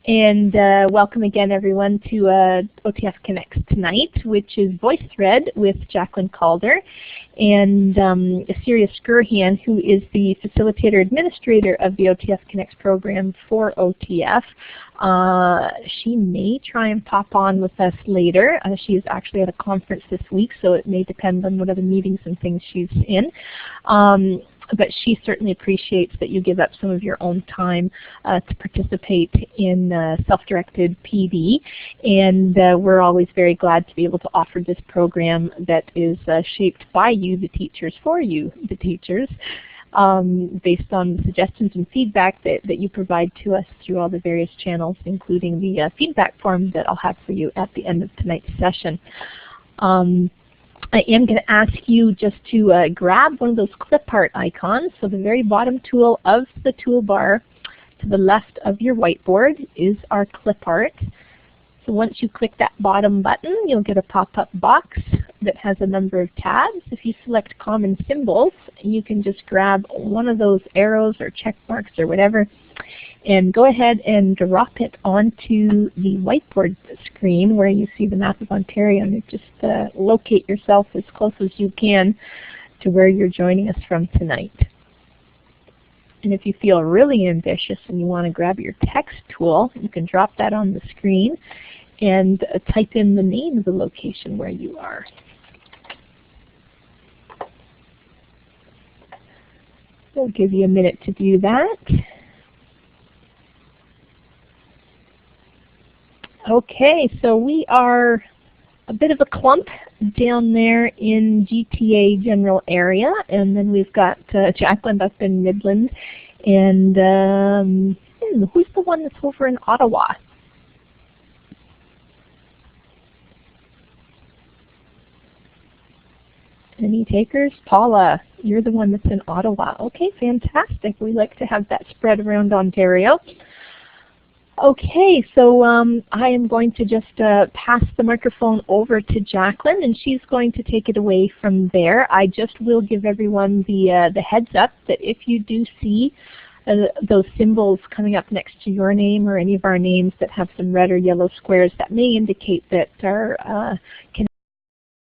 And welcome again, everyone, to OTF Connects tonight, which is VoiceThread with Jacqueline Calder and Assyria Skirhan, who is the Facilitator Administrator of the OTF Connects program for OTF. She may try and pop on with us later. She is actually at a conference this week, so it may depend on what other meetings and things she's in. But she certainly appreciates that you give up some of your own time to participate in self-directed PD, and we're always very glad to be able to offer this program that is shaped by you, the teachers, for you, the teachers, based on the suggestions and feedback that you provide to us through all the various channels, including the feedback form that I'll have for you at the end of tonight's session. I am going to ask you just to grab one of those clip art icons. So the very bottom tool of the toolbar to the left of your whiteboard is our clip art. So once you click that bottom button, you'll get a pop-up box that has a number of tabs. If you select common symbols, you can just grab one of those arrows or check marks or whatever and go ahead and drop it onto the whiteboard screen where you see the map of Ontario, and just locate yourself as close as you can to where you're joining us from tonight. And if you feel really ambitious and you want to grab your text tool, you can drop that on the screen and type in the name of the location where you are. We'll give you a minute to do that. Okay, so we are a bit of a clump down there in GTA general area, and then we've got Jacqueline up in Midland, and who's the one that's over in Ottawa? Any takers? Paula, you're the one that's in Ottawa. Okay, fantastic. We like to have that spread around Ontario. Okay, so I am going to just pass the microphone over to Jacqueline, and she's going to take it away from there. I just will give everyone the heads up that if you do see those symbols coming up next to your name or any of our names that have some red or yellow squares, that may indicate that our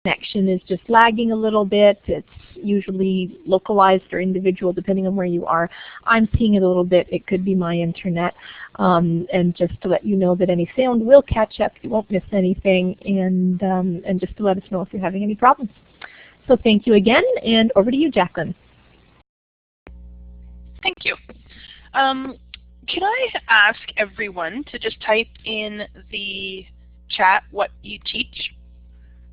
connection is just lagging a little bit. It's usually localized or individual depending on where you are. I'm seeing it a little bit. It could be my internet. And just to let you know that any sound will catch up. You won't miss anything. And just to let us know if you're having any problems. So thank you again, and over to you, Jacqueline. Thank you. Can I ask everyone to just type in the chat what you teach?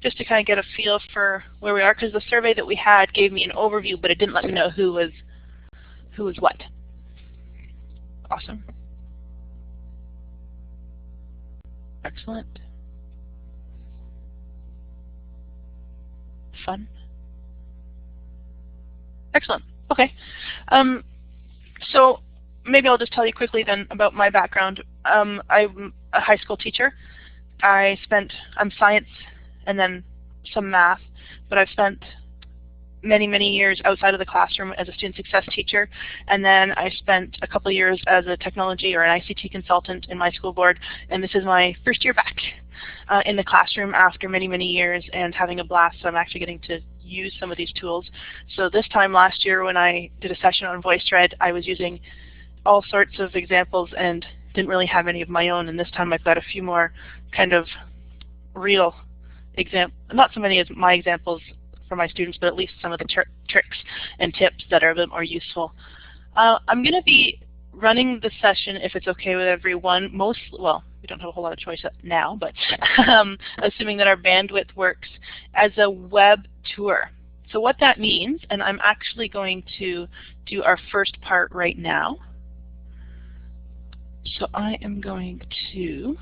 Just to kind of get a feel for where we are, because the survey that we had gave me an overview, but it didn't let me know who was what. Awesome. Excellent. Fun. Excellent. Okay. So maybe I'll just tell you quickly then about my background. I'm a high school teacher. I'm science and then some math, but I've spent many, many years outside of the classroom as a student success teacher, and then I spent a couple of years as a technology or an ICT consultant in my school board, and this is my first year back in the classroom after many, many years and having a blast, so I'm actually getting to use some of these tools. So this time last year when I did a session on VoiceThread, I was using all sorts of examples and didn't really have any of my own, and this time I've got a few more kind of real not so many as my examples for my students, but at least some of the tricks and tips that are a bit more useful. I'm going to be running the session, if it's okay with everyone, well, we don't have a whole lot of choice now, but assuming that our bandwidth works, as a web tour. So what that means, and I'm actually going to do our first part right now. So I am going to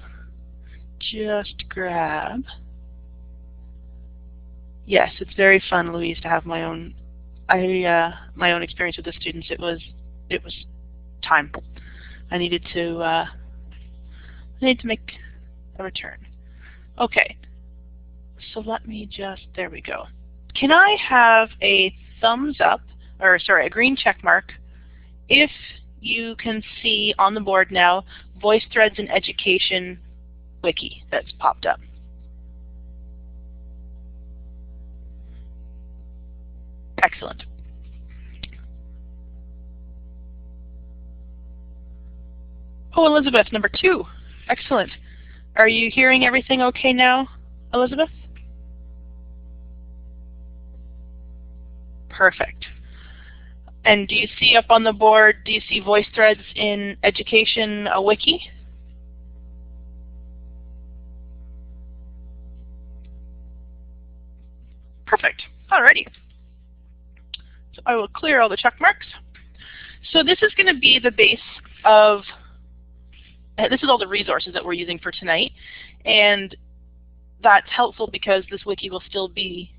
just grab. Yes, it's very fun, Louise, to have my own experience with the students. It was time. I needed to make a return. Okay. So let me just, there we go. Can I have a thumbs up, or sorry, a green check mark if you can see on the board now VoiceThreads in Education wiki that's popped up. Excellent. Oh, Elizabeth, number 2. Excellent. Are you hearing everything okay now, Elizabeth? Perfect. And do you see up on the board, do you see VoiceThreads in Education wiki? Perfect. Alrighty. So I will clear all the check marks. So this is going to be the base of, this is all the resources that we're using for tonight. And that's helpful because this wiki will still be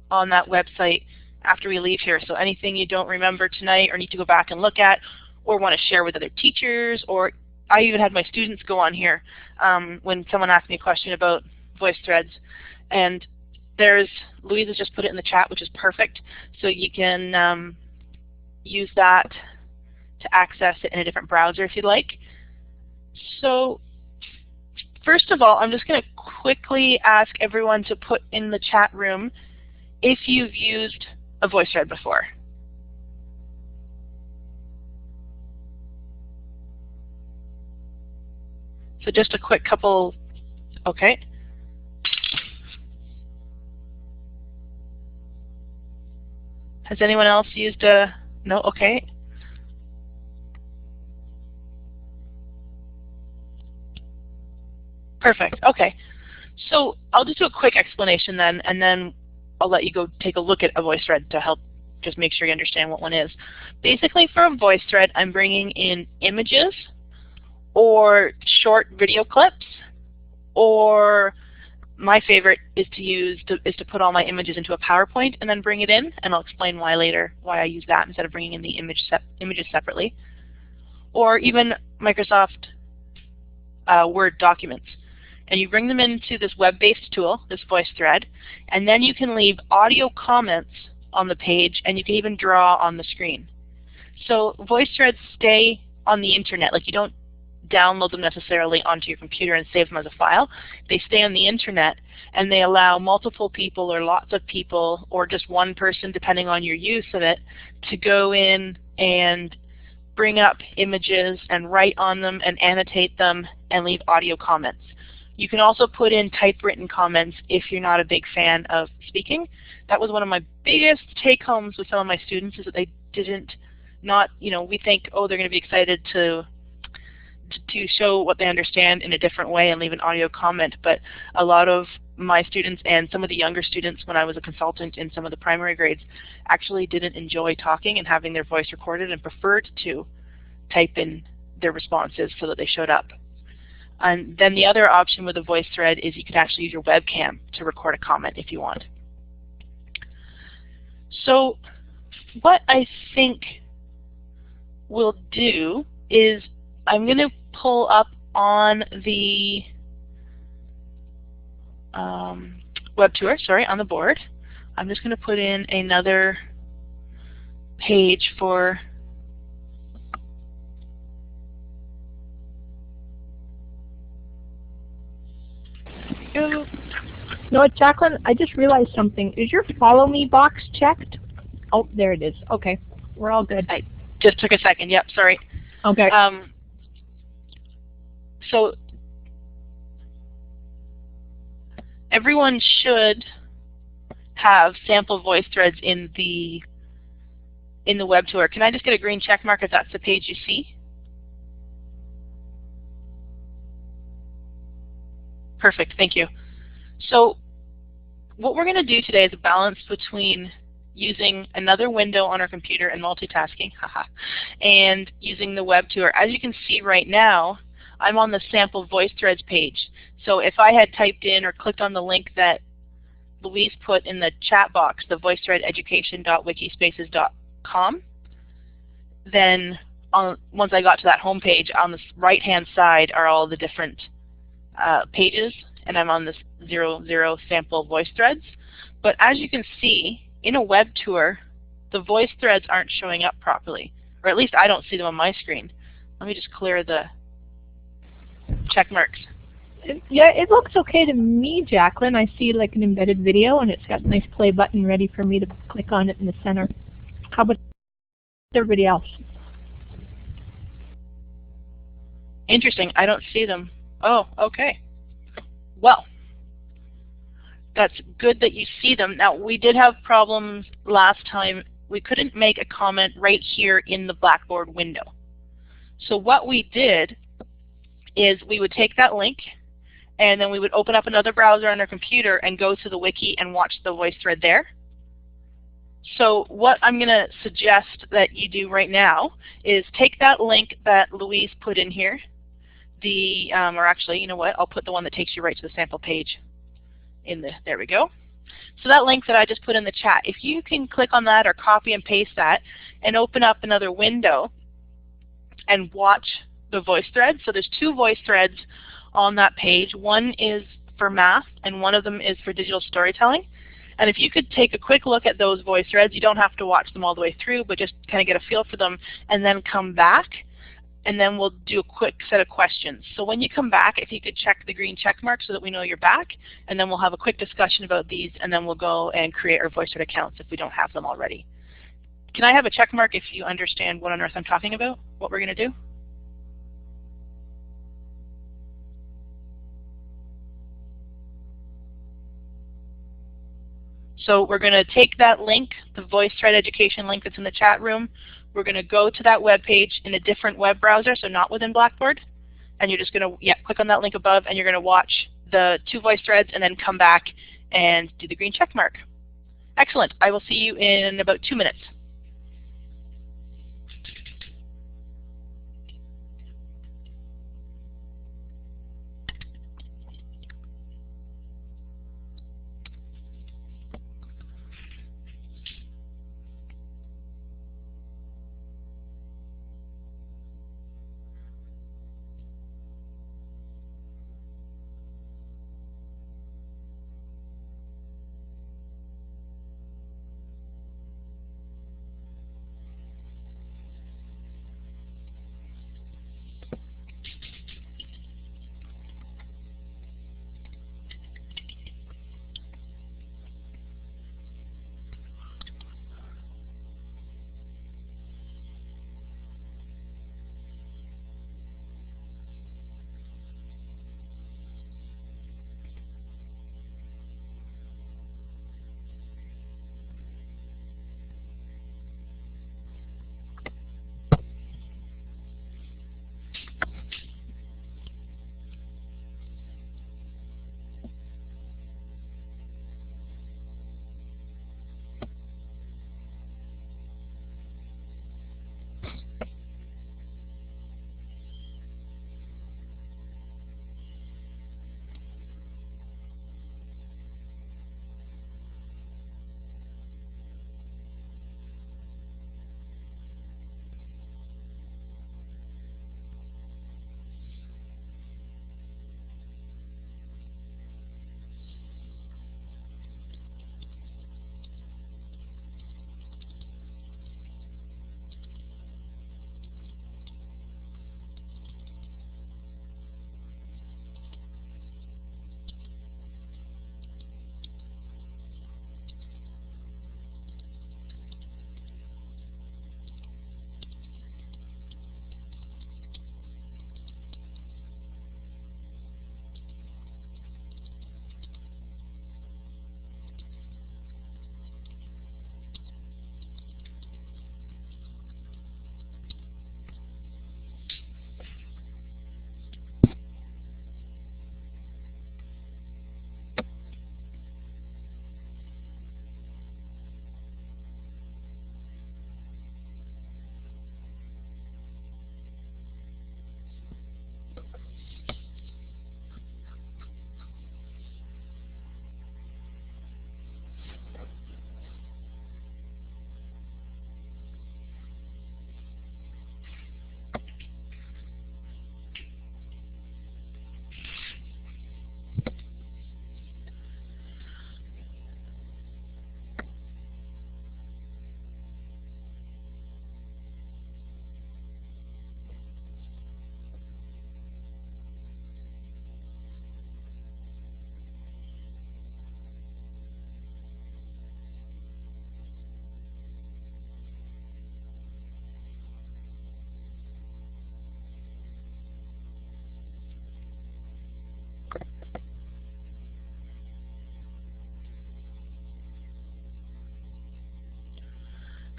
on that website after we leave here. So anything you don't remember tonight or need to go back and look at or want to share with other teachers, or I even had my students go on here when someone asked me a question about VoiceThreads. And there's, Louisa just put it in the chat, which is perfect. So you can use that to access it in a different browser if you'd like. So first of all, I'm just going to quickly ask everyone to put in the chat room if you've used a VoiceThread before. So just a quick couple, okay. Has anyone else used a, no, okay. Perfect, okay. So I'll just do a quick explanation then, and then I'll let you go take a look at a VoiceThread to help just make sure you understand what one is. Basically for a VoiceThread, I'm bringing in images or short video clips, or my favorite is to put all my images into a PowerPoint and then bring it in, and I'll explain why later, why I use that instead of bringing in the images separately. Or even Microsoft Word documents. And you bring them into this web-based tool, this VoiceThread, and then you can leave audio comments on the page, and you can even draw on the screen. So VoiceThreads stay on the internet. Like, you don't download them necessarily onto your computer and save them as a file. They stay on the internet, and they allow multiple people or lots of people or just one person, depending on your use of it, to go in and bring up images and write on them and annotate them and leave audio comments. You can also put in typewritten comments if you're not a big fan of speaking. That was one of my biggest take-homes with some of my students, is that they didn't not, you know, we think, oh, they're going to be excited to show what they understand in a different way and leave an audio comment. But a lot of my students and some of the younger students when I was a consultant in some of the primary grades actually didn't enjoy talking and having their voice recorded and preferred to type in their responses so that they showed up. And then the other option with a VoiceThread is you can actually use your webcam to record a comment if you want. So what I think we'll do is I'm going to pull up on the web tour, sorry, on the board. I'm just going to put in another page for you know what, Jacqueline? I just realized something. Is your follow me box checked? Oh, there it is. Okay, we're all good. I just took a second. Yep, sorry. Okay. So everyone should have sample VoiceThreads in the web tour. Can I just get a green check mark if that's the page you see? Perfect, thank you. So what we're going to do today is a balance between using another window on our computer and multitasking, and using the web tour. As you can see right now, I'm on the sample VoiceThreads page. So if I had typed in or clicked on the link that Louise put in the chat box, the voicethreadeducation.wikispaces.com, then once I got to that home page, on the right-hand side are all the different pages, and I'm on this 00 sample VoiceThreads. But as you can see, in a web tour, the VoiceThreads aren't showing up properly, or at least I don't see them on my screen. Let me just clear the check marks. Yeah, it looks okay to me, Jacqueline. I see like an embedded video, and it's got a nice play button ready for me to click on it in the center. How about everybody else? Interesting. I don't see them. Oh, okay. Well, that's good that you see them. Now, we did have problems last time. We couldn't make a comment right here in the Blackboard window. So what we did is we would take that link, and then we would open up another browser on our computer and go to the wiki and watch the VoiceThread there. So what I'm going to suggest that you do right now is take that link that Louise put in here, or actually, you know what, I'll put the one that takes you right to the sample page in the, there we go. So that link that I just put in the chat, if you can click on that or copy and paste that and open up another window and watch the VoiceThread. So there's 2 VoiceThreads on that page. One is for math and one of them is for digital storytelling. And if you could take a quick look at those VoiceThreads, you don't have to watch them all the way through, but just kind of get a feel for them and then come back, and then we'll do a quick set of questions. So when you come back, if you could check the green check mark so that we know you're back, and then we'll have a quick discussion about these, and then we'll go and create our VoiceThread accounts if we don't have them already. Can I have a check mark if you understand what on earth I'm talking about, what we're going to do? So we're going to take that link, the VoiceThread education link that's in the chat room. We're going to go to that web page in a different web browser, so not within Blackboard. And you're just going to click on that link above, and you're going to watch the 2 VoiceThreads and then come back and do the green check mark. Excellent. I will see you in about 2 minutes.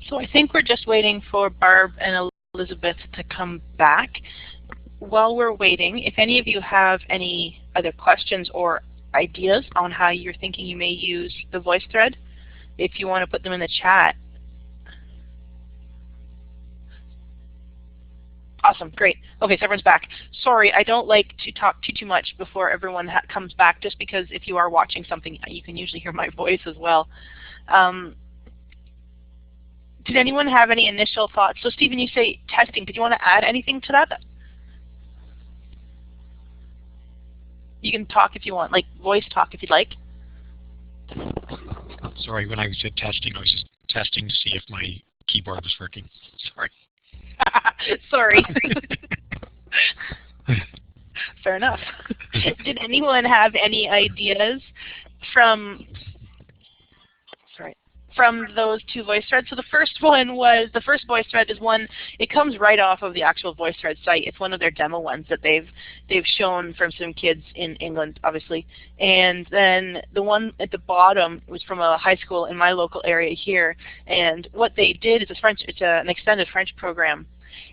So I think we're just waiting for Barb and Elizabeth to come back. While we're waiting, if any of you have any other questions or ideas on how you're thinking you may use the VoiceThread, if you want to put them in the chat. Awesome, great. Okay, so everyone's back. Sorry, I don't like to talk too much before everyone comes back, just because if you are watching something, you can usually hear my voice as well. Did anyone have any initial thoughts? So Stephen, you say testing. Did you want to add anything to that? You can talk if you want, like voice talk if you'd like. Sorry, when I said testing, I was just testing to see if my keyboard was working. Sorry. Sorry. Fair enough. Did anyone have any ideas from those two voice threads? So the first one was, the first voice thread is one, it comes right off of the actual VoiceThread site. It's one of their demo ones that they've shown from some kids in England, obviously. And then the one at the bottom was from a high school in my local area here. And what they did is it's an extended French program.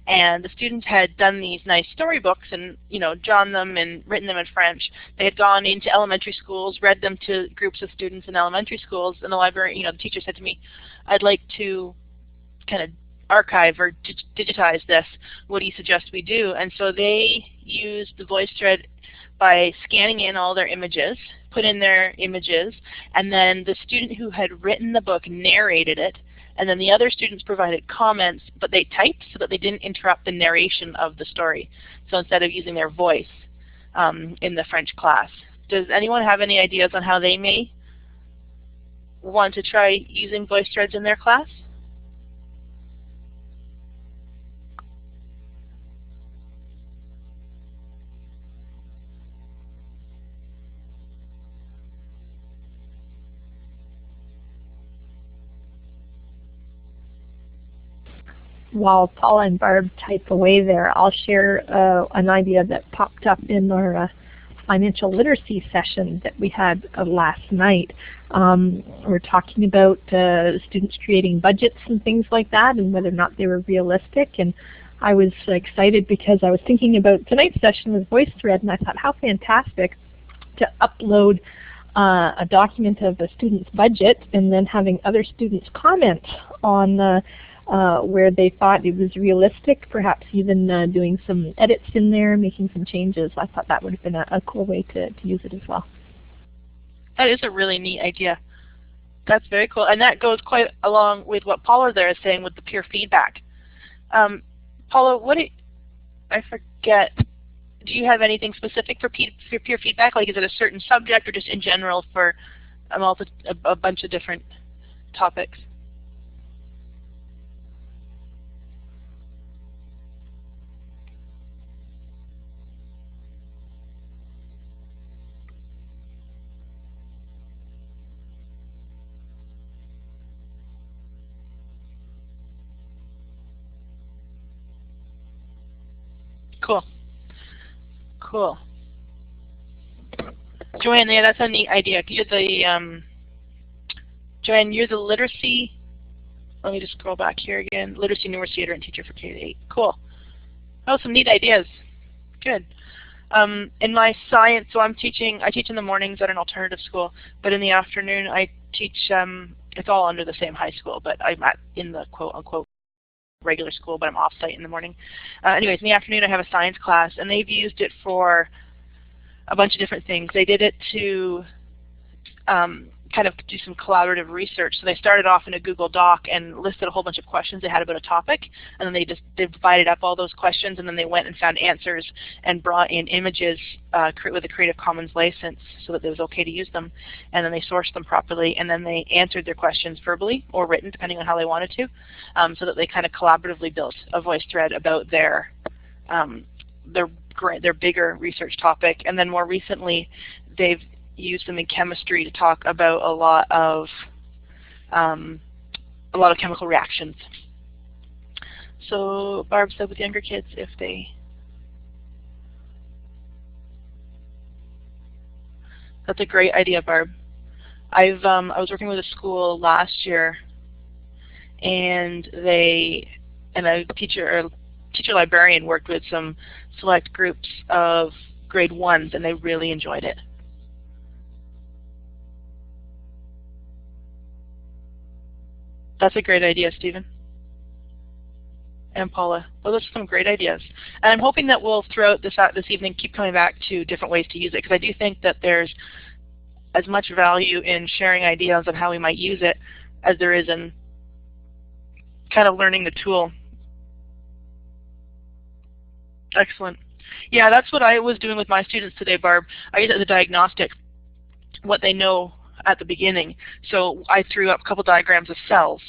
And the students had done these nice storybooks and, drawn them and written them in French. They had gone into elementary schools, read them to groups of students in elementary schools. In the library, the teacher said to me, I'd like to kind of archive or digitize this. What do you suggest we do? And so they used the VoiceThread by scanning in all their images, put in their images, and then the student who had written the book narrated it. And then the other students provided comments, but they typed so that they didn't interrupt the narration of the story. So instead of using their voice in the French class. Does anyone have any ideas on how they may want to try using VoiceThreads in their class? While Paula and Barb type away there, I'll share an idea that popped up in our financial literacy session that we had last night. We're talking about students creating budgets and things like that and whether or not they were realistic. And I was excited because I was thinking about tonight's session with VoiceThread, and I thought how fantastic to upload a document of a student's budget and then having other students comment on where they thought it was realistic, perhaps even doing some edits in there, making some changes. I thought that would have been a cool way to use it as well. That is a really neat idea. That's very cool. And that goes quite along with what Paula there is saying with the peer feedback. Paula, I forget, do you have anything specific for peer feedback? Like is it a certain subject or just in general for a bunch of different topics? Cool. Cool. Joanne, yeah, that's a neat idea. You're the Joanne, you're the literacy. Let me just scroll back here again. Literacy numeracy and teacher for K-8. Cool. Oh, some neat ideas. Good. In my science, so I teach in the mornings at an alternative school, but in the afternoon I teach. It's all under the same high school, but I'm in the quote-unquote regular school, but I'm off-site in the morning. Anyways, in the afternoon I have a science class, and they've used it for a bunch of different things. They did it to kind of do some collaborative research. So they started off in a Google Doc and listed a whole bunch of questions they had about a topic, and then they divided up all those questions, and then they went and found answers and brought in images with a Creative Commons license so that it was okay to use them, and then they sourced them properly, and then they answered their questions verbally or written, depending on how they wanted to, so that they kind of collaboratively built a VoiceThread about their bigger research topic. And then more recently, they've used them in chemistry to talk about a lot of chemical reactions. So Barb said with younger kids, if they, that's a great idea, Barb. I was working with a school last year, and a teacher librarian worked with some select groups of grade 1s, and they really enjoyed it. That's a great idea, Stephen and Paula. Those are some great ideas. And I'm hoping that we'll, throughout this evening, keep coming back to different ways to use it, because I do think that there's as much value in sharing ideas of how we might use it as there is in kind of learning the tool. Excellent. Yeah, that's what I was doing with my students today, Barb. I use it as a diagnostic, what they know at the beginning. So I threw up a couple diagrams of cells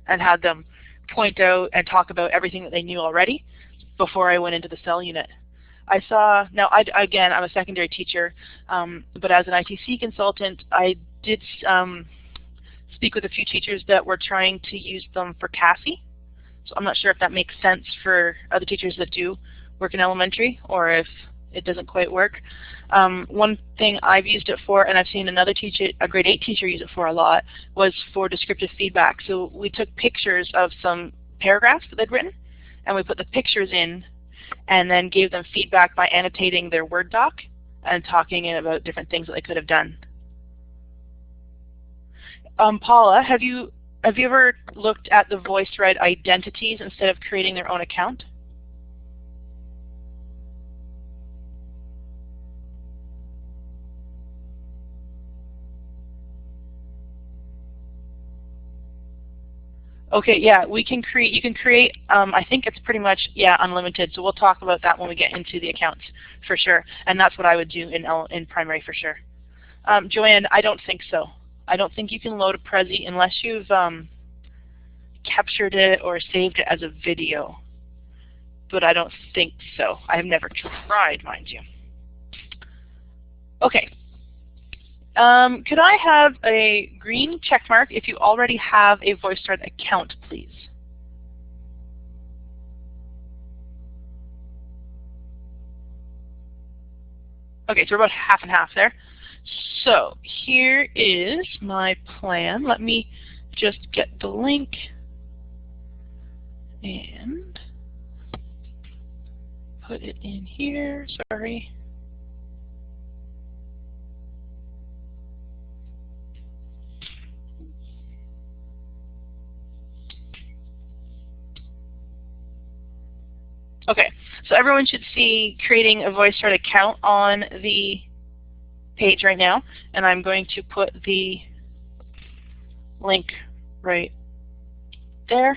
and had them point out and talk about everything that they knew already before I went into the cell unit. I saw, now again, I'm a secondary teacher, but as an ITC consultant, I did speak with a few teachers that were trying to use them for CASI. So I'm not sure if that makes sense for other teachers that do work in elementary, or if it doesn't quite work. One thing I've used it for, and I've seen another teacher, a grade 8 teacher, use it for a lot, was for descriptive feedback. So we took pictures of some paragraphs that they'd written, and we put the pictures in, and then gave them feedback by annotating their Word doc and talking about different things that they could have done. Paula, have you ever looked at the VoiceThread identities instead of creating their own account? Okay, yeah, we can create, you can create, I think it's pretty much, yeah, unlimited, so we'll talk about that when we get into the accounts, for sure. And that's what I would do in primary, for sure. Joanne, I don't think so. I don't think you can load a Prezi unless you've captured it or saved it as a video. But I don't think so. I have never tried, mind you. Okay. Could I have a green check mark if you already have a VoiceThread account, please? Okay, so we're about half and half there. So here is my plan. Let me just get the link and put it in here. Sorry. Okay, so everyone should see creating a VoiceThread account on the page right now, and I'm going to put the link right there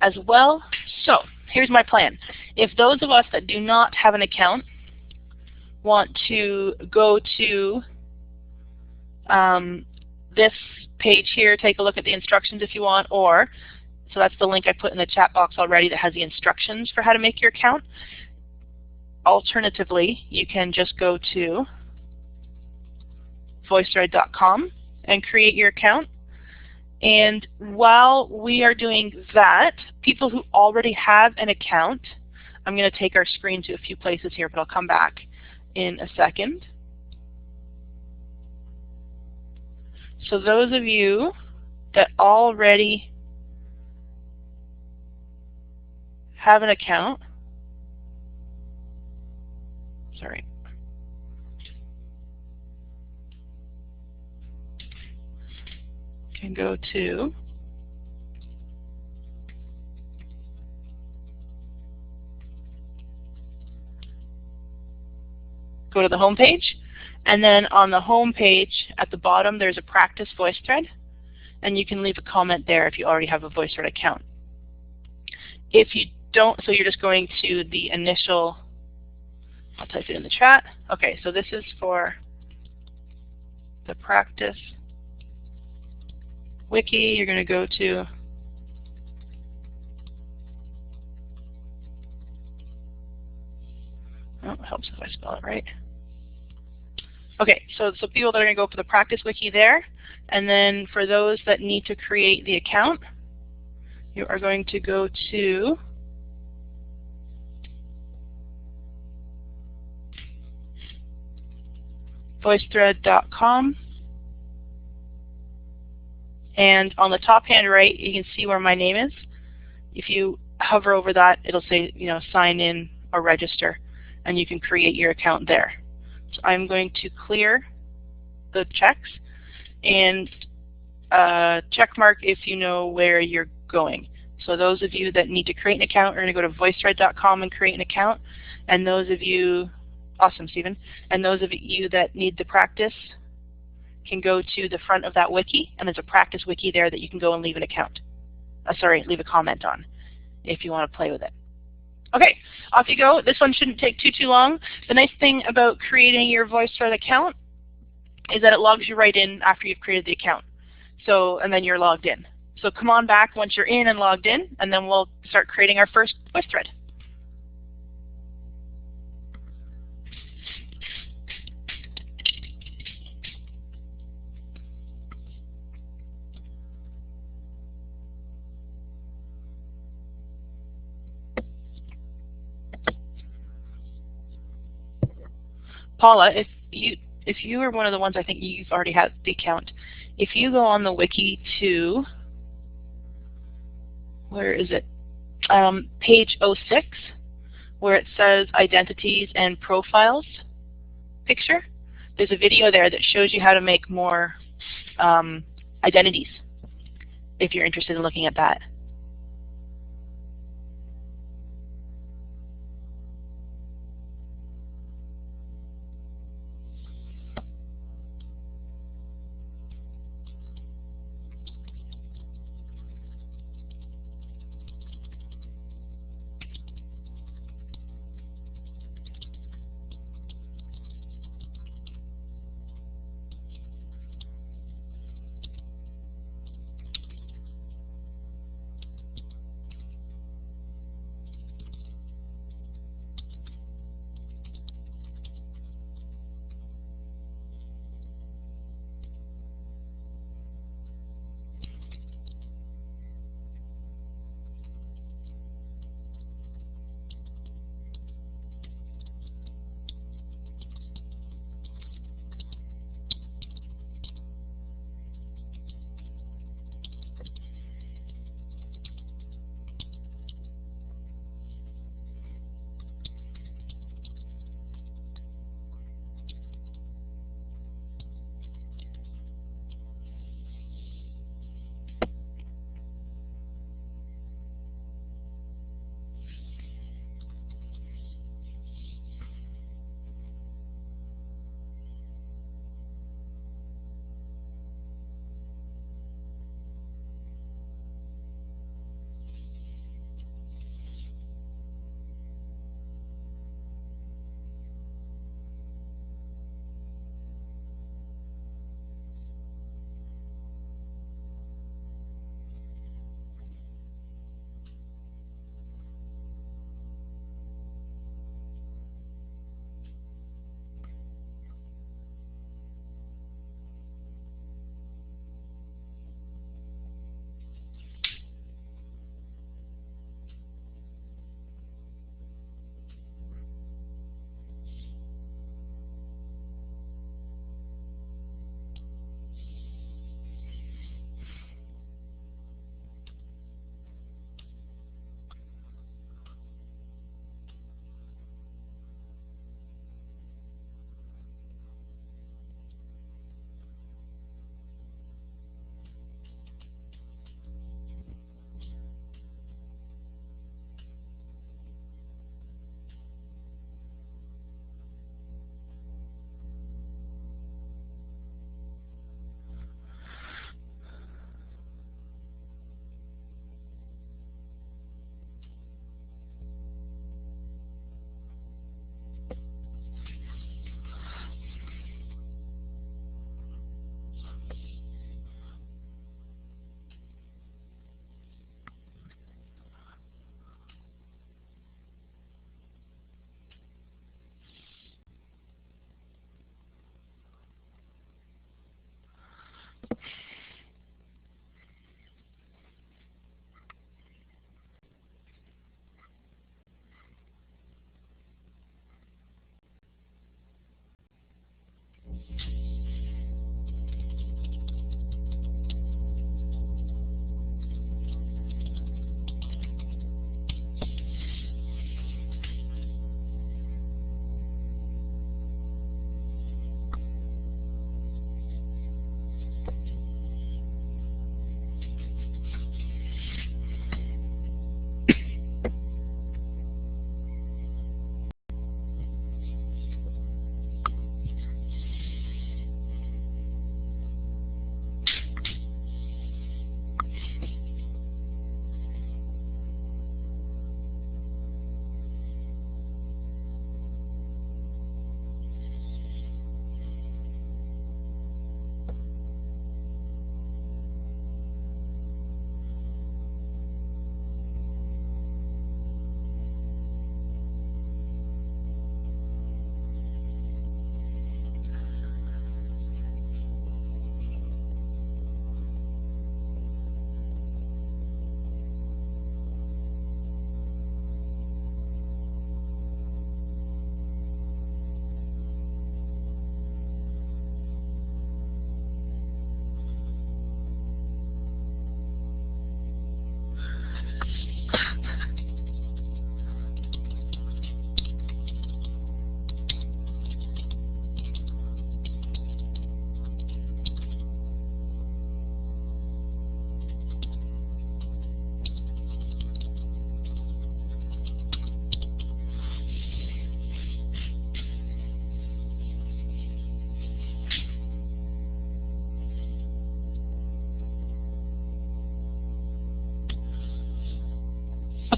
as well. So here's my plan. If those of us that do not have an account want to go to this page here, take a look at the instructions if you want, or so that's the link I put in the chat box already that has the instructions for how to make your account. Alternatively, you can just go to voicethread.com and create your account. And while we are doing that, people who already have an account, I'm going to take our screen to a few places here, but I'll come back in a second. So those of you that already have an account, sorry, can go to the home page, and then on the home page at the bottom there's a practice VoiceThread, and you can leave a comment there if you already have a VoiceThread account. If you don't, so you're just going to the initial, I'll type it in the chat. Okay, so this is for the practice wiki. You're going to go to oh, it helps if I spell it right. Okay, so people that are going to go for the practice wiki there, and then for those that need to create the account, you are going to go to voicethread.com And on the top hand right, you can see where my name is. If you hover over that, it'll say, sign in or register, and you can create your account there. So I'm going to clear the checks and check mark if you know where you're going. So those of you that need to create an account are going to go to voicethread.com and create an account. And those of you, awesome, Stephen, and those of you that need to practice can go to the front of that wiki, and there's a practice wiki there that you can go and leave an account. Leave a comment on if you want to play with it. Okay, off you go. This one shouldn't take too long. The nice thing about creating your VoiceThread account is that it logs you right in after you've created the account. And then you're logged in. So come on back once you're in and logged in, and then we'll start creating our first VoiceThread. Paula, if you are one of the ones, I think you've already had the account. If you go on the wiki to, where is it? Page 06, where it says identities and profiles picture, there's a video there that shows you how to make more identities if you're interested in looking at that.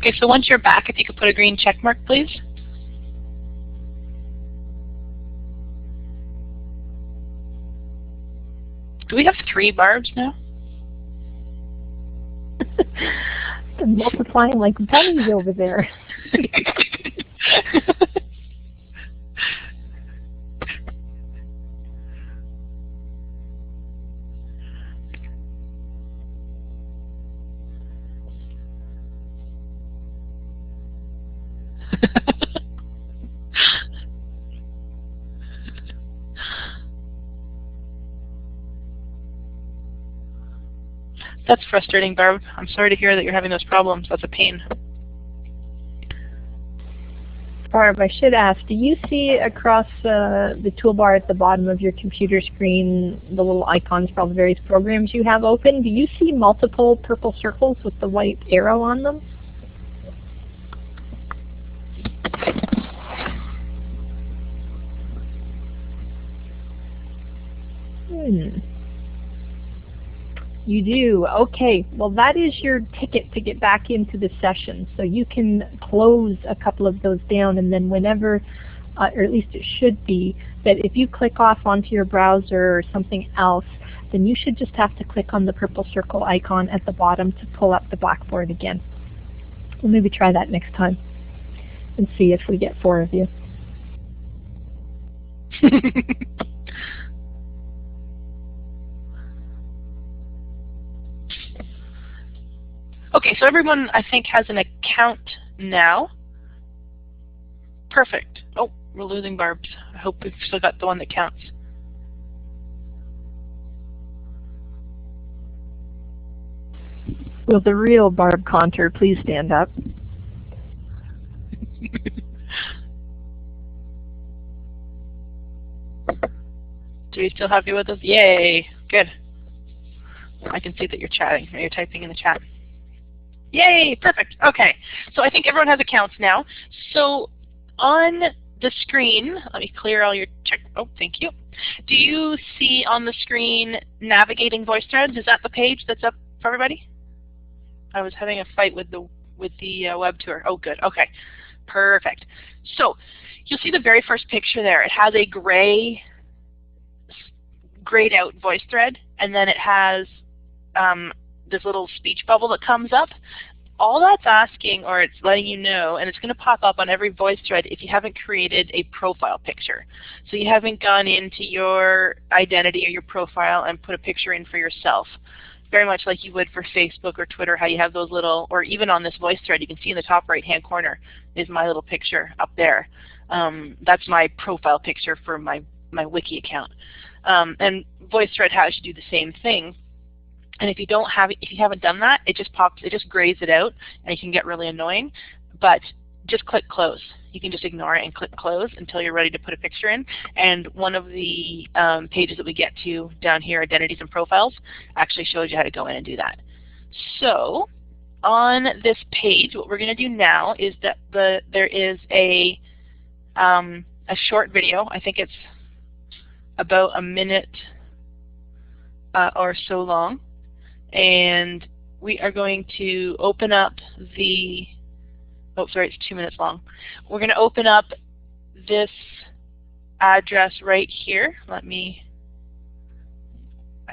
Okay, so once you're back, if you could put a green check mark, please. Do we have 3 barbs now? Multiplying like bunnies over there. That's frustrating, Barb. I'm sorry to hear that you're having those problems. That's a pain. Barb, I should ask, do you see across the toolbar at the bottom of your computer screen the little icons for all the various programs you have open? Do you see multiple purple circles with the white arrow on them? You do. Okay. Well, that is your ticket to get back into the session. So you can close a couple of those down, and then whenever, or at least it should be, that if you click off onto your browser or something else, then you should just have to click on the purple circle icon at the bottom to pull up the Blackboard again. We'll maybe try that next time and see if we get 4 of you. Okay, so everyone, I think, has an account now. Perfect. Oh, we're losing Barb's. I hope we've still got the one that counts. Will the real Barb Conter please stand up? Do we still have you with us? Yay! Good. I can see that you're chatting, or you're typing in the chat. Yay! Perfect. Okay. So I think everyone has accounts now. So on the screen, let me clear all your check. Oh, thank you. Do you see on the screen navigating VoiceThreads? Is that the page that's up for everybody? I was having a fight with the web tour. Oh, good. Okay. Perfect. So you'll see the very first picture there. It has a grayed out VoiceThread, and then it has this little speech bubble that comes up. All that's asking, or it's letting you know, and it's going to pop up on every VoiceThread if you haven't created a profile picture. So you haven't gone into your identity or your profile and put a picture in for yourself. Very much like you would for Facebook or Twitter, how you have those little, or even on this VoiceThread, you can see in the top right-hand corner is my little picture up there. That's my profile picture for my wiki account. And VoiceThread has you do the same thing. And if you haven't done that, it just grays it out, and it can get really annoying. But just click close. You can just ignore it and click close until you're ready to put a picture in. And one of the pages that we get to down here, identities and profiles, actually shows you how to go in and do that. So on this page, what we're going to do now is that there is a short video. I think it's about a minute or so long. And we are going to open up the, oh sorry, it's 2 minutes long. We're going to open up this address right here. I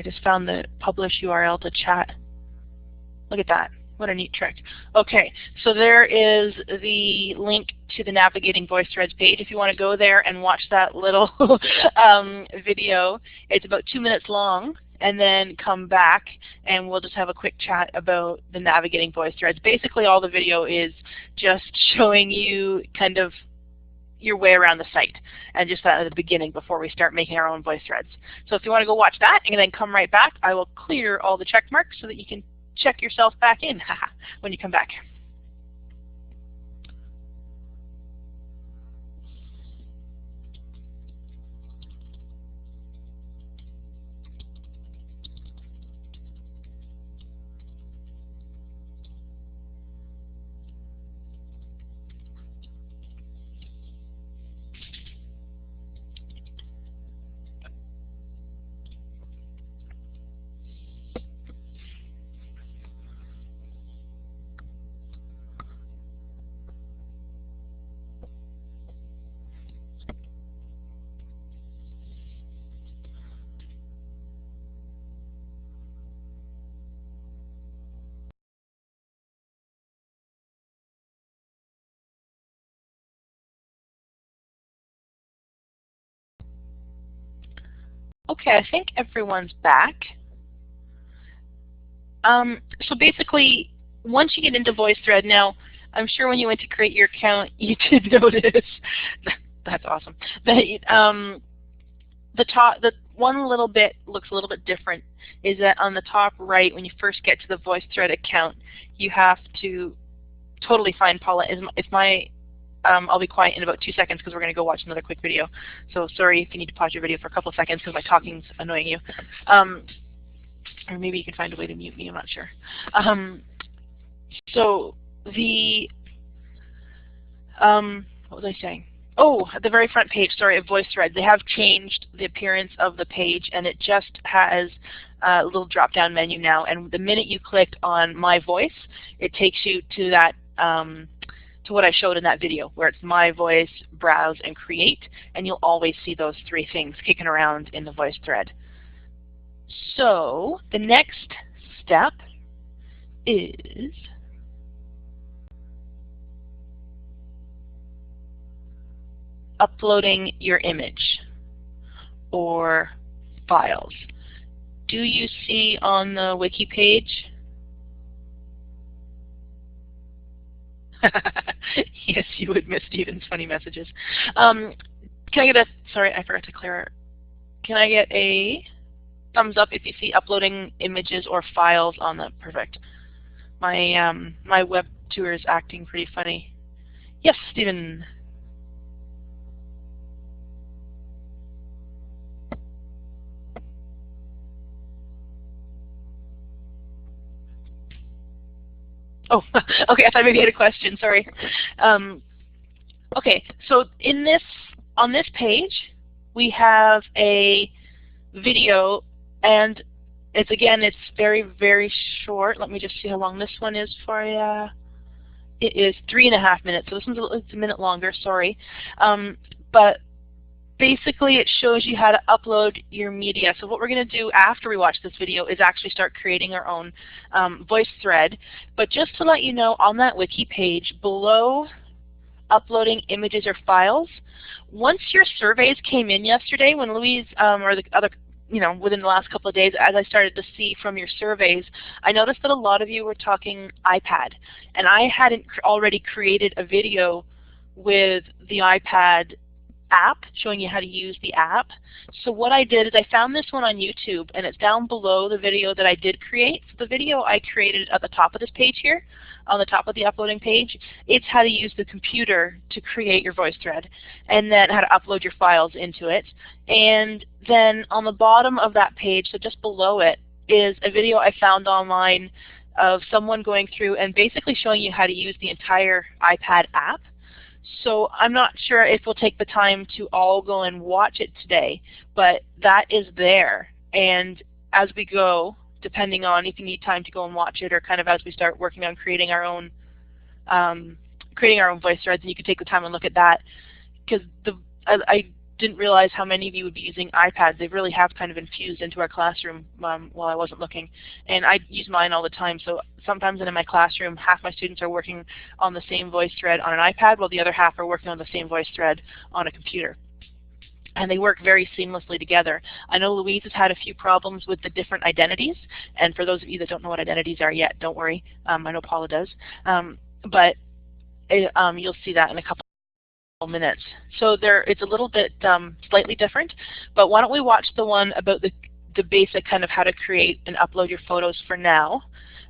just found the publish URL to chat. Look at that. What a neat trick. Okay, so there is the link to the Navigating VoiceThreads page. If you want to go there and watch that little video, it's about 2 minutes long. And then come back and we'll just have a quick chat about the Navigating VoiceThreads. Basically all the video is just showing you kind of your way around the site, and just that at the beginning before we start making our own VoiceThreads. So if you want to go watch that and then come right back, I will clear all the check marks so that you can check yourself back in when you come back. Okay, I think everyone's back. So basically, once you get into VoiceThread now, I'm sure when you went to create your account, you did notice that's awesome. That the one little bit looks a little bit different is that on the top right, when you first get to the VoiceThread account, you have to totally find Paula. I'll be quiet in about 2 seconds because we're going to go watch another quick video. So sorry if you need to pause your video for a couple of seconds because my talking's annoying you. Or maybe you can find a way to mute me, I'm not sure. So what was I saying? Oh, at the very front page, sorry, of VoiceThread, they have changed the appearance of the page, and it just has a little drop-down menu now. And the minute you click on My Voice, it takes you to that to what I showed in that video, where it's My Voice, Browse, and Create, and you'll always see those three things kicking around in the VoiceThread. So the next step is uploading your image or files. Do you see on the wiki page? Yes, you would miss Stephen's funny messages. Can I get a, sorry, I forgot to clear. Can I get a thumbs up if you see uploading images or files on the, perfect. My web tour is acting pretty funny. Yes, Stephen. Oh, okay, I thought maybe you had a question, sorry. Okay, so on this page, we have a video, and it's very, very short. Let me just see how long this one is for you. It is 3.5 minutes, so this one's it's a minute longer, sorry. But basically it shows you how to upload your media. So what we're going to do after we watch this video is actually start creating our own VoiceThread. But just to let you know, on that wiki page, below uploading images or files, once your surveys came in yesterday, when Louise or the other, within the last couple of days, as I started to see from your surveys, I noticed that a lot of you were talking iPad. And I hadn't already created a video with the iPad app, showing you how to use the app. So what I did is I found this one on YouTube, and it's down below the video that I did create. So the video I created at the top of this page here, on the top of the uploading page, it's how to use the computer to create your VoiceThread, and then how to upload your files into it. And then on the bottom of that page, so just below it, is a video I found online of someone going through and basically showing you how to use the entire iPad app. So I'm not sure if we'll take the time to all go and watch it today, but that is there. And as we go, depending on if you need time to go and watch it, or kind of as we start working on creating our own VoiceThreads, and you can take the time and look at that, because I didn't realize how many of you would be using iPads. They really have kind of infused into our classroom while I wasn't looking. And I use mine all the time, so sometimes in my classroom, half my students are working on the same VoiceThread on an iPad, while the other half are working on the same VoiceThread on a computer. And they work very seamlessly together. I know Louise has had a few problems with the different identities, and for those of you that don't know what identities are yet, don't worry. I know Paula does. But you'll see that in a couple minutes. So it's a little bit slightly different, but why don't we watch the one about the basic kind of how to create and upload your photos for now,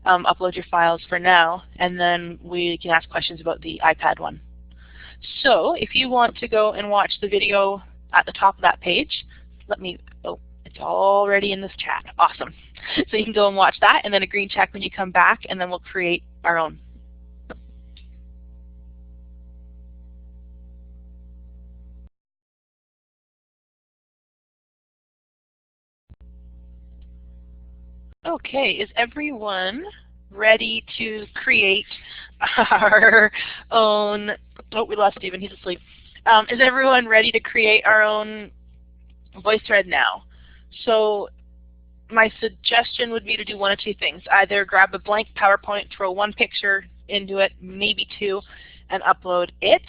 upload your files for now, and then we can ask questions about the iPad one. So if you want to go and watch the video at the top of that page, it's already in this chat. Awesome. So you can go and watch that, and then a green check when you come back, and then we'll create our own. Okay, is everyone ready to create our own, oh, we lost Stephen, he's asleep. Is everyone ready to create our own VoiceThread now? So my suggestion would be to do one of two things. Either grab a blank PowerPoint, throw one picture into it, maybe two, and upload it.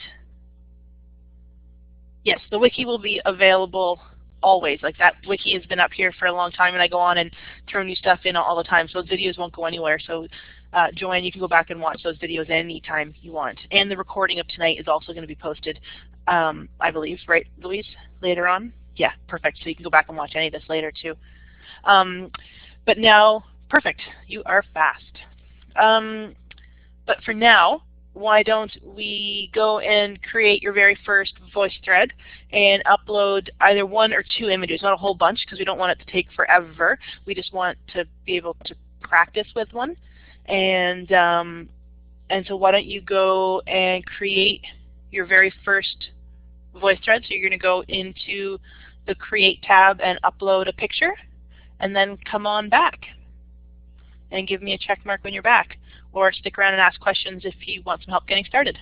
Yes, the wiki will be available always. Like that wiki has been up here for a long time, and I go on and throw new stuff in all the time, so those videos won't go anywhere. So Joanne, you can go back and watch those videos anytime you want. And the recording of tonight is also going to be posted, I believe, right, Louise, later on? Yeah, perfect. So you can go back and watch any of this later too. But now, perfect, you are fast. But for now, why don't we go and create your very first VoiceThread and upload either 1 or 2 images, not a whole bunch because we don't want it to take forever. We just want to be able to practice with one. And so why don't you go and create your very first VoiceThread. So you're going to go into the Create tab and upload a picture, and then come on back and give me a check mark when you're back. Or stick around and ask questions if you want some help getting started.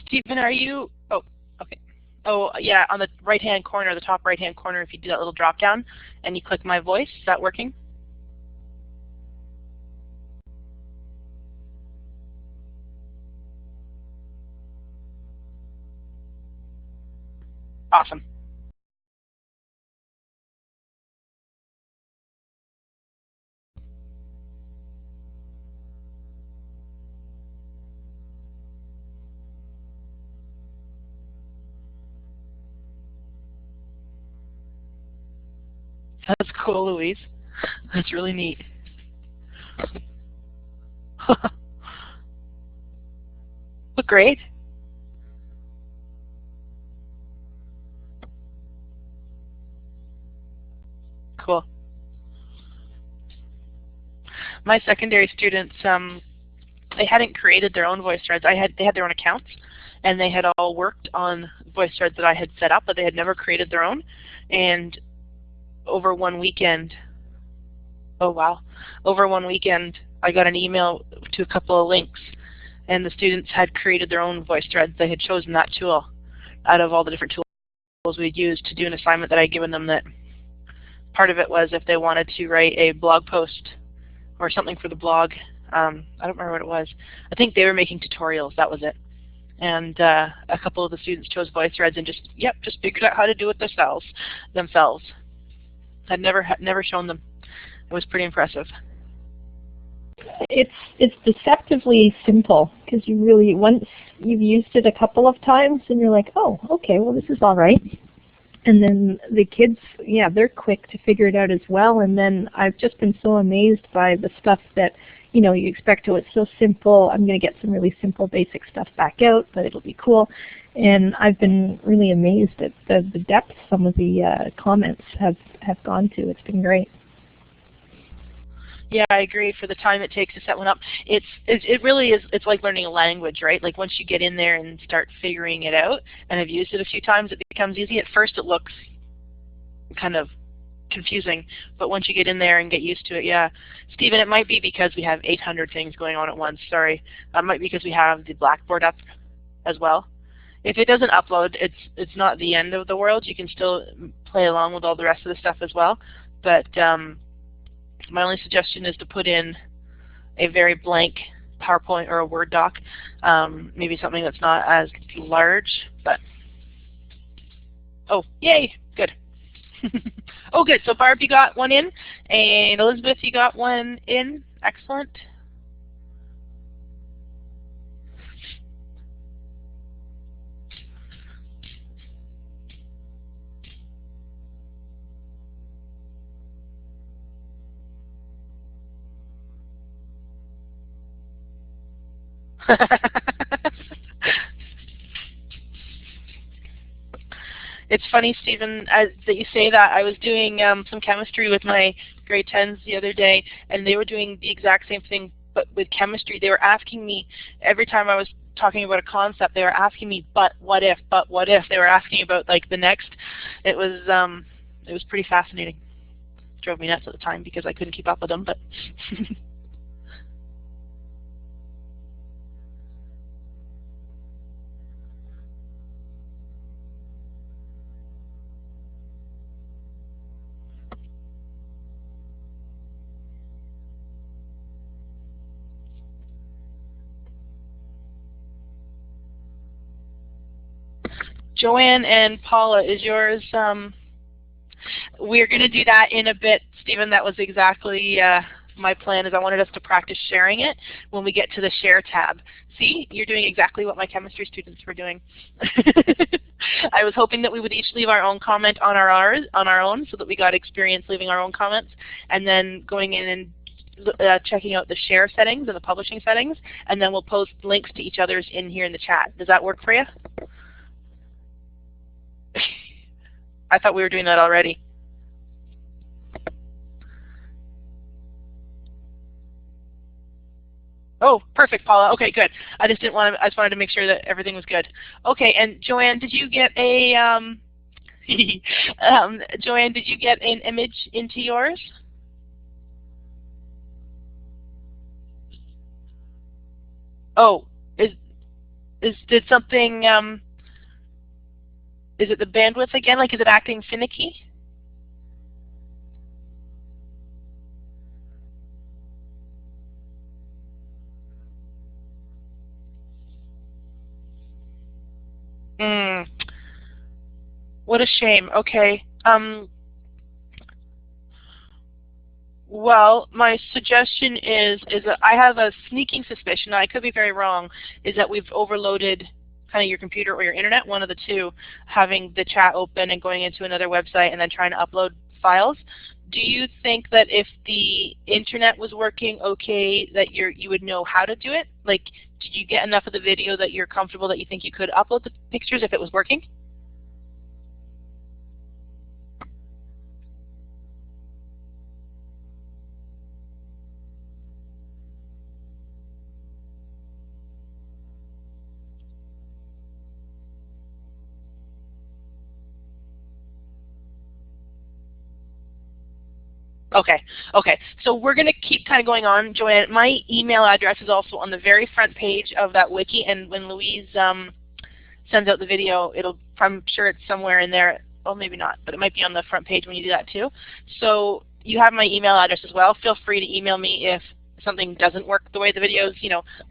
Stephen, are you, oh, okay. Oh, yeah, on the right-hand corner, the top right-hand corner, if you do that little drop-down and you click My Voice, is that working? Awesome. That's cool, Louise. That's really neat. Look great. Cool. My secondary students, they hadn't created their own VoiceThreads. They had their own accounts, and they had all worked on VoiceThreads that I had set up, but they had never created their own. And over one weekend, oh wow, over one weekend, I got an email to a couple of links, and the students had created their own VoiceThreads. They had chosen that tool out of all the different tools we'd used to do an assignment that I'd given them. That part of it was if they wanted to write a blog post or something for the blog. I don't remember what it was. I think they were making tutorials, that was it. And a couple of the students chose VoiceThreads and just figured out how to do it themselves. I'd never shown them. It was pretty impressive. It's deceptively simple because you really, once you've used it a couple of times and you're like, oh, okay, well this is all right. And then the kids, yeah, they're quick to figure it out as well. And then I've just been so amazed by the stuff that you know, you expect, oh, it's so simple, I'm going to get some really simple basic stuff back out, but it'll be cool. And I've been really amazed at the depth some of the comments have gone to. It's been great. Yeah, I agree. For the time it takes to set one up, it really is. It's like learning a language, right? Like once you get in there and start figuring it out, and have used it a few times, it becomes easy. At first, it looks kind of confusing, but once you get in there and get used to it, yeah. Stephen, it might be because we have 800 things going on at once. Sorry, it might be because we have the Blackboard up as well. If it doesn't upload, it's not the end of the world. You can still play along with all the rest of the stuff as well, but my only suggestion is to put in a very blank PowerPoint or a Word doc, maybe something that's not as large, but, oh, yay, good. Oh, good, so Barb, you got one in, and Elizabeth, you got one in, excellent. It's funny, Stephen, that you say that. I was doing some chemistry with my grade 10s the other day, and they were doing the exact same thing, but with chemistry. They were asking me, every time I was talking about a concept, they were asking me, but what if, but what if? They were asking about like the next. It was pretty fascinating. It drove me nuts at the time because I couldn't keep up with them, but Joanne and Paula, is yours, we're going to do that in a bit, Stephen. That was exactly my plan, is I wanted us to practice sharing it when we get to the Share tab. See, you're doing exactly what my chemistry students were doing. I was hoping that we would each leave our own comment on our own, so that we got experience leaving our own comments, and then going in and checking out the share settings and the publishing settings, and then we'll post links to each other's in here in the chat. Does that work for you? I thought we were doing that already. Oh, perfect, Paula. Okay, good. I just wanted to make sure that everything was good. Okay, and Joanne, did you get a Joanne, did you get an image into yours? Oh, did something is it the bandwidth again? Like, is it acting finicky? What a shame. Okay. Well, my suggestion is that I have a sneaking suspicion, I could be very wrong, is that we've overloaded kind of your computer or your internet, one of the two, having the chat open and going into another website and then trying to upload files. Do you think that if the internet was working okay, that you would know how to do it? Like, did you get enough of the video that you're comfortable that you think you could upload the pictures if it was working? Okay, okay. So we're going to keep kind of going on, Joanne. My email address is also on the very front page of that wiki, and when Louise sends out the video, I'm sure it's somewhere in there. Well, maybe not, but it might be on the front page when you do that too. So you have my email address as well. Feel free to email me if something doesn't work the way the videos,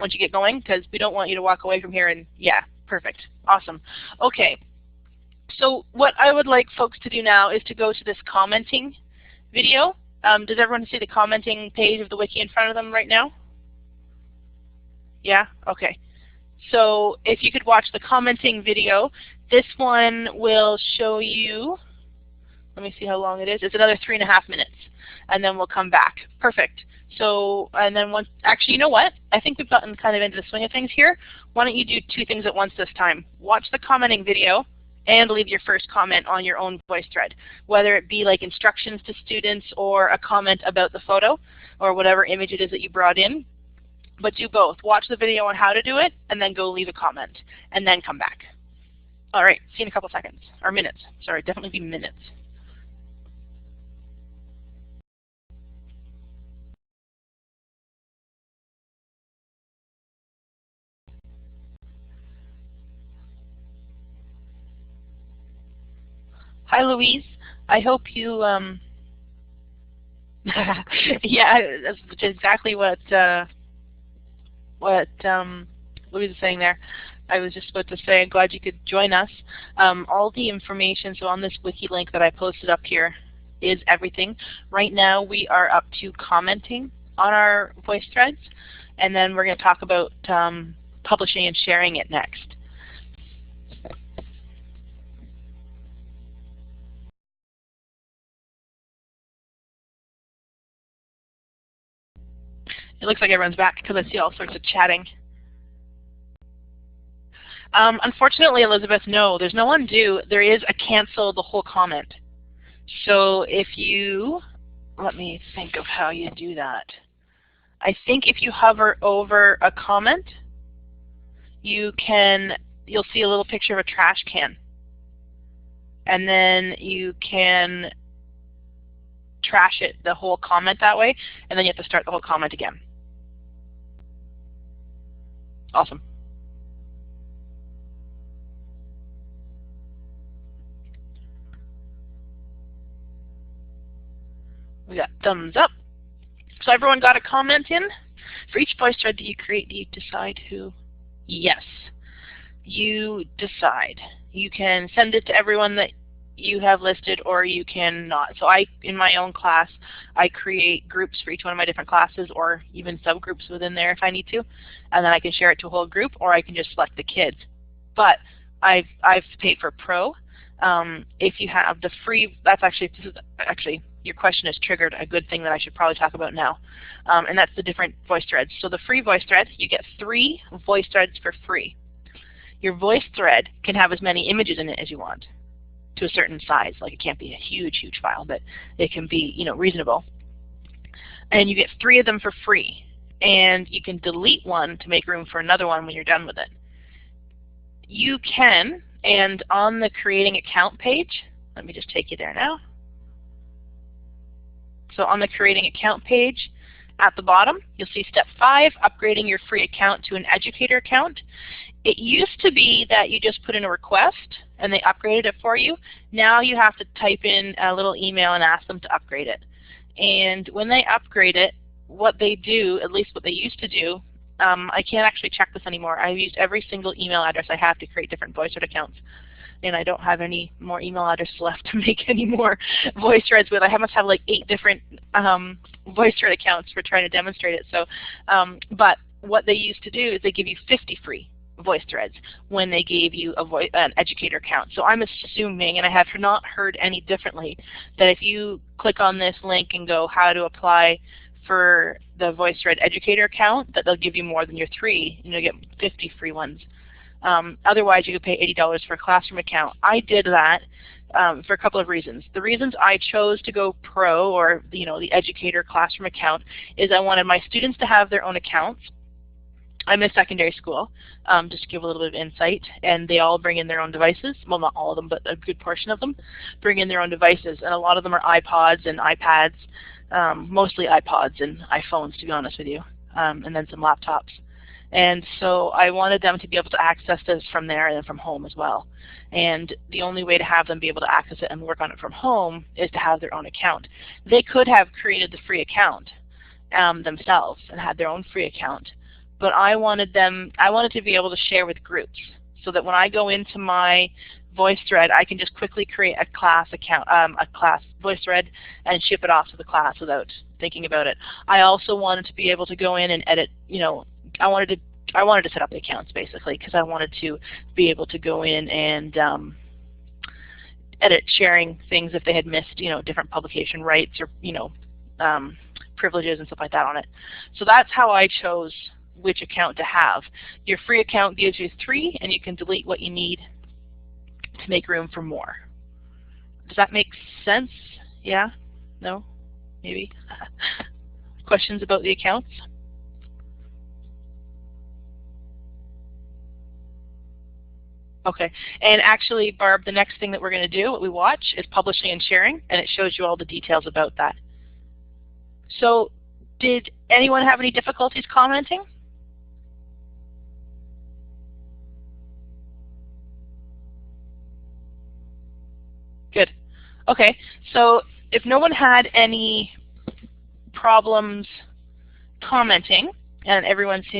once you get going, because we don't want you to walk away from here and, yeah, perfect. Awesome. Okay. So what I would like folks to do now is to go to this commenting video. Does everyone see the commenting page of the wiki in front of them right now? Yeah? Okay. So if you could watch the commenting video, this one will show you, let me see how long it is. It's another 3.5 minutes. and then we'll come back. Perfect. So, and then once, actually, you know what? I think we've gotten kind of into the swing of things here. Why don't you do two things at once this time? Watch the commenting video and leave your first comment on your own VoiceThread, whether it be like instructions to students or a comment about the photo or whatever image it is that you brought in. But do both. Watch the video on how to do it and then go leave a comment and then come back. All right, see you in a couple seconds, or minutes. Sorry, definitely be minutes. Hi, Louise. I hope you, yeah, that's exactly what Louise is saying there. I was just about to say, I'm glad you could join us. All the information, so on this wiki link that I posted up here is everything. Right now we are up to commenting on our VoiceThreads, and then we're going to talk about publishing and sharing it next. It looks like everyone's back because I see all sorts of chatting. Unfortunately, Elizabeth, no, there's no undo. There is a cancel the whole comment. So if you, let me think of how you do that. I think if you hover over a comment, you'll see a little picture of a trash can. And then you can trash it, the whole comment that way, and then you have to start the whole comment again. Awesome. We got thumbs up. So everyone got a comment in? For each VoiceThread that you create, do you decide who? Yes. You decide. You can send it to everyone that you have listed, or you can not. So in my own class, I create groups for each one of my different classes, or even subgroups within there if I need to, and then I can share it to a whole group, or I can just select the kids. But I've paid for Pro. If you have the free, your question has triggered a good thing that I should probably talk about now, and that's the different VoiceThreads. So the free VoiceThread, you get 3 VoiceThreads for free. Your VoiceThread can have as many images in it as you want, to a certain size. Like, it can't be a huge file, but it can be, reasonable. And you get 3 of them for free, and you can delete one to make room for another one when you're done with it. You can, and on the creating account page, let me just take you there now. So on the creating account page, at the bottom, you'll see step 5, upgrading your free account to an Educator account. It used to be that you just put in a request and they upgraded it for you. Now you have to type in a little email and ask them to upgrade it. And when they upgrade it, what they do, at least what they used to do, I can't actually check this anymore. I've used every single email address I have to create different VoiceThread accounts. And I don't have any more email addresses left to make any more VoiceThreads with. I must have like 8 different VoiceThread accounts for trying to demonstrate it. So, but what they used to do is they give you 50 free VoiceThreads when they gave you an Educator account. So I'm assuming, and I have not heard any differently, that if you click on this link and go how to apply for the VoiceThread Educator account, that they'll give you more than your 3, and you'll get 50 free ones. Otherwise, you could pay $80 for a classroom account. I did that for a couple of reasons. The reasons I chose to go Pro, or the Educator classroom account, is I wanted my students to have their own accounts. I'm in secondary school, just to give a little bit of insight, and they all bring in their own devices. Well, not all of them, but a good portion of them bring in their own devices, and a lot of them are iPods and iPads, mostly iPods and iPhones, to be honest with you, and then some laptops. And so I wanted them to be able to access this from there and then from home as well. And the only way to have them be able to access it and work on it from home is to have their own account. They could have created the free account themselves and had their own free account, but I wanted to be able to share with groups, so that when I go into my VoiceThread, I can just quickly create a class account, a class VoiceThread, and ship it off to the class without thinking about it. I also wanted to be able to go in and edit. I wanted to set up the accounts basically, because I wanted to be able to go in and edit sharing things if they had missed different publication rights, or privileges and stuff like that on it. So that's how I chose which account to have. Your free account gives you 3, and you can delete what you need to make room for more. Does that make sense? Yeah? No? Maybe? Questions about the accounts? Okay, and actually, Barb, the next thing that we're going to do, what we watch, is publishing and sharing, and it shows you all the details about that. So, did anyone have any difficulties commenting? Good. Okay, so if no one had any problems commenting, and everyone seems